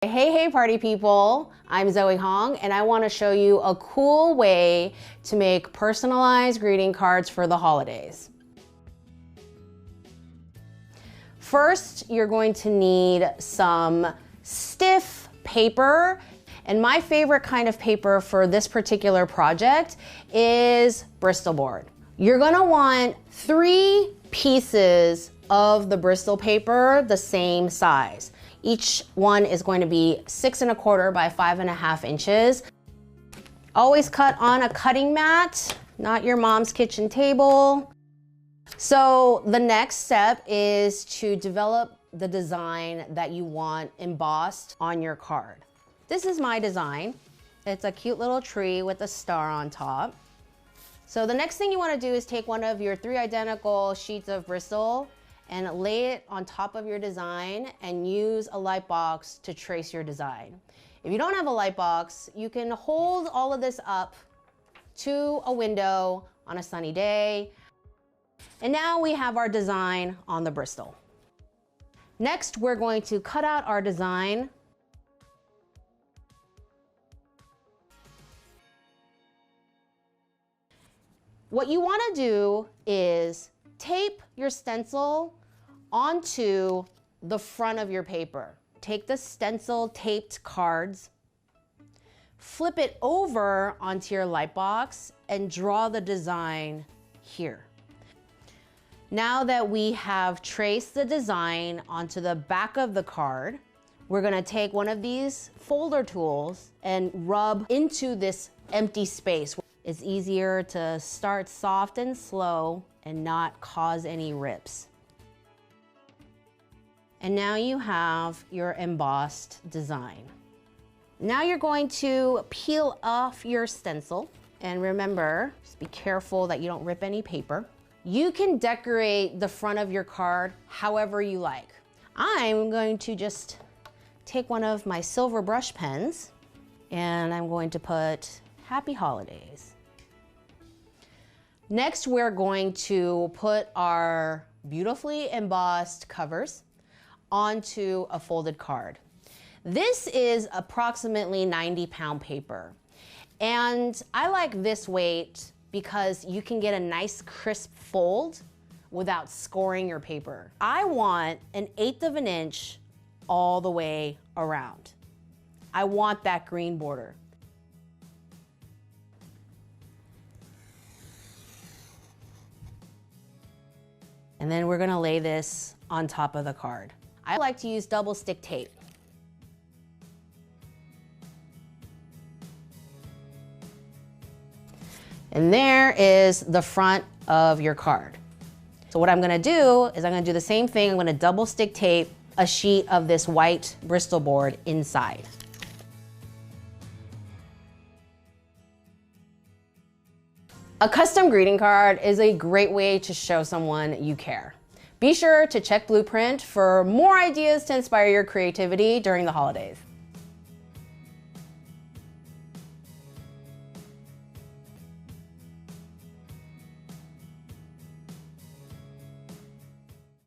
Hey party people, I'm Zoe Hong and I want to show you a cool way to make personalized greeting cards for the holidays. First, you're going to need some stiff paper, and my favorite kind of paper for this particular project is Bristol board. You're going to want 3 pieces of the Bristol paper the same size. Each one is going to be 6 1/4 by 5 1/2 inches. Always cut on a cutting mat, not your mom's kitchen table. So the next step is to develop the design that you want embossed on your card. This is my design. It's a cute little tree with a star on top. So the next thing you want to do is take one of your 3 identical sheets of Bristol and lay it on top of your design and use a light box to trace your design. If you don't have a light box, you can hold all of this up to a window on a sunny day. And now we have our design on the Bristol. Next, we're going to cut out our design. What you want to do is tape your stencil onto the front of your paper. Take the stencil taped cards, flip it over onto your light box, and draw the design here. Now that we have traced the design onto the back of the card, we're gonna take one of these folder tools and rub into this empty space. It's easier to start soft and slow and not cause any rips. And now you have your embossed design. Now you're going to peel off your stencil, and remember, just be careful that you don't rip any paper. You can decorate the front of your card however you like. I'm going to just take one of my silver brush pens and I'm going to put Happy Holidays. Next, we're going to put our beautifully embossed covers onto a folded card. This is approximately 90-pound paper. And I like this weight because you can get a nice crisp fold without scoring your paper. I want 1/8 of an inch all the way around. I want that green border. And then we're gonna lay this on top of the card. I like to use double stick tape. And there is the front of your card. So what I'm gonna do is I'm gonna do the same thing. I'm gonna double stick tape a sheet of this white Bristol board inside. A custom greeting card is a great way to show someone you care. Be sure to check Blueprint for more ideas to inspire your creativity during the holidays.